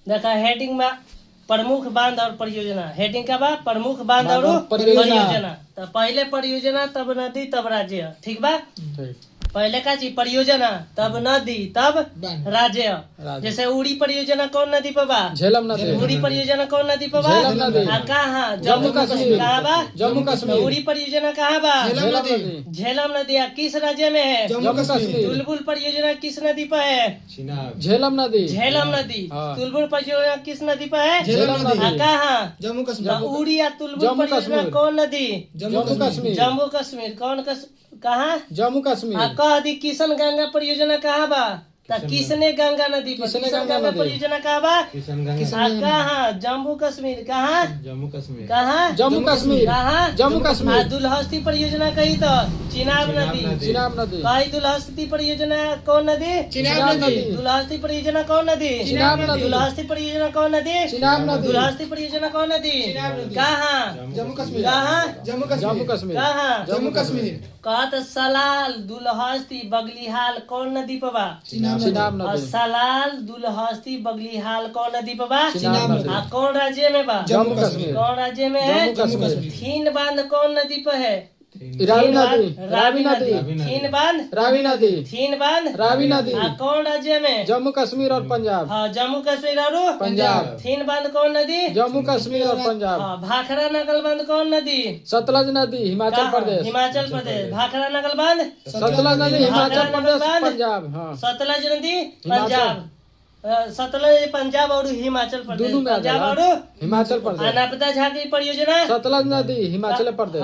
देखा हेडिंग में प्रमुख बांध और परियोजना। हेडिंग का बा प्रमुख बांध और परियोजना। तो पहले परियोजना तब नदी तब राज्य, ठीक बा। पहले का चीज परियोजना तब नदी तब राज्य। जैसे उड़ी परियोजना कौन नदी पर बा? झेलम नदी। उड़ी परियोजना कौन नदी पर बा? कहाँ? जम्मू कश्मीर। कहाँ बा? जम्मू कश्मीर। उड़ी परियोजना कहाँ बा? झेलम नदी। किस राज्य में है? जम्मू कश्मीर। तुलबुल परियोजना किस नदी पर है? झेलम नदी। झेलम नदी। तुलबुल परियोजना किस नदी पर है? झेलम नदी। कहाँ? जम्मू कश्मीर। उड़ी या तुलबुल परियोजना कौन नदी? जम्मू कश्मीर। जम्मू कश्मीर। कौन कहाँ? जम्मू कश्मीर। कह दी किशन गंगा परियोजना कहाँ बा? किसने गंगा नदी पर। किशन गंगा परियोजना कहाँ बा? कहाँ? जम्मू कश्मीर। कहाँ? जम्मू कश्मीर। कहाँ? जम्मू कश्मीर। कहाँ? जम्मू कश्मीर। दुलहस्ती परियोजना कही तो चिनाब नदी। चिनाब नदी। कही दुलहस्ती परियोजना कौन नदी? चिनाब नदी। दुलहस्ती परियोजना कौन नदी? चिनाब नदी। दुलहस्ती परियोजना कौन नदी? चिनाब नदी। दुलहस्ती परियोजना कौन नदी? कहाँ? जम्मू कश्मीर। कहाँ? जम्मू कश्मीर। कहाँ? जम्मू कश्मीर। कहत सलाल दुलहस्ती बगलीहाल कौन नदी पर बा? और सलाल दुलहस्ती बगलीहाल कौन नदी पर बा? कौन राज्य में बा? जम्मू कश्मीर। कौन राज्य में है? जम्मू कश्मीर। थीन बांध कौन नदी पर है? रावी नदी। रावी नदी। थीन बांध रावी नदी। थीन बांध रावी नदी। कौन राज्य में? जम्मू कश्मीर और पंजाब। हाँ, जम्मू कश्मीर और पंजाब। थीन बांध कौन नदी? जम्मू कश्मीर और पंजाब। भाखड़ा नकल बांध कौन नदी? सतलज नदी, हिमाचल प्रदेश। हिमाचल प्रदेश। भाखड़ा नकल बांध सतलज नदी, हिमाचल प्रदेश, पंजाब। सतलज नदी पंजाब। सतलज पंजाब और हिमाचल प्रदेश। पंजाब और हिमाचल प्रदेश। नर्मदा झाकरी परियोजना सतलज नदी, हिमाचल प्रदेश।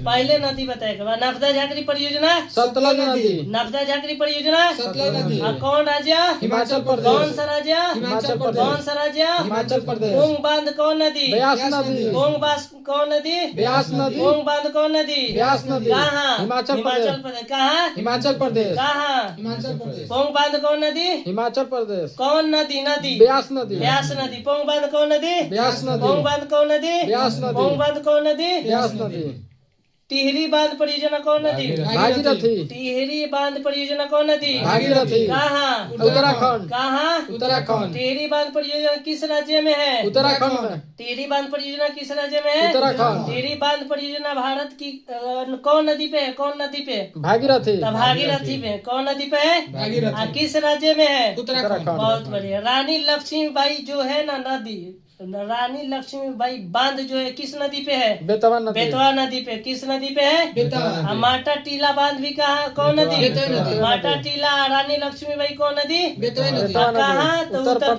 पहले नदी बताए के बाद नर्मदा झाकरी परियोजना सतलज नदी। नर्मदा झाकरी परियोजना सतलज नदी। कौन राज्य? हिमाचल प्रदेश। कौन सा राज्य? हिमाचल प्रदेश। कौन सा राज्य? हिमाचल प्रदेश। पोंग बांध कौन नदी? ब्यास नदी। पोंग बांध कौन नदी? ब्यास नदी। पोंग बांध कौन नदी? ब्यास नदी। कहाँ? हिमाचल प्रदेश। कहाँ? हिमाचल प्रदेश। कहाँ? हिमाचल प्रदेश। पोंग बांध कौन नदी? हिमाचल प्रदेश। कौन नदी? नदी ब्यास नदी। ब्यास नदी। पोंग बांध कौन नदी? ब्यास नदी। पोंग बांध कौन नदी? ब्यास नदी। पोंग बांध कौन नदी? ब्यास नदी। टिहरी बांध परियोजना कौन नदी? भागीरथी। टिहरी बांध परियोजना कौन नदी? भागीरथी। कहाँ? उत्तराखंड। कहाँ? उत्तराखंड। टिहरी बांध परियोजना किस राज्य में है? उत्तराखंड। टिहरी बांध परियोजना किस राज्य में है? उत्तराखंड। टिहरी बांध परियोजना भारत की कौन नदी पे है? कौन नदी पे? भागीरथी। भागीरथी पे। कौन नदी पे है? भागीरथी। किस राज्य में है? उत्तराखंड। बहुत बढ़िया। रानी लक्ष्मीबाई जो है ना नदी, रानी लक्ष्मीबाई बांध जो है किस नदी पे है? बेतवा नदी। बेतवा नदी पे। किस नदी पे है? बेतवा। माटा टीला बांध भी कहाँ कौन नदी? माटा टीला। रानी लक्ष्मीबाई कौन नदी? बेतवा नदी। कहाँ? तो उत्तर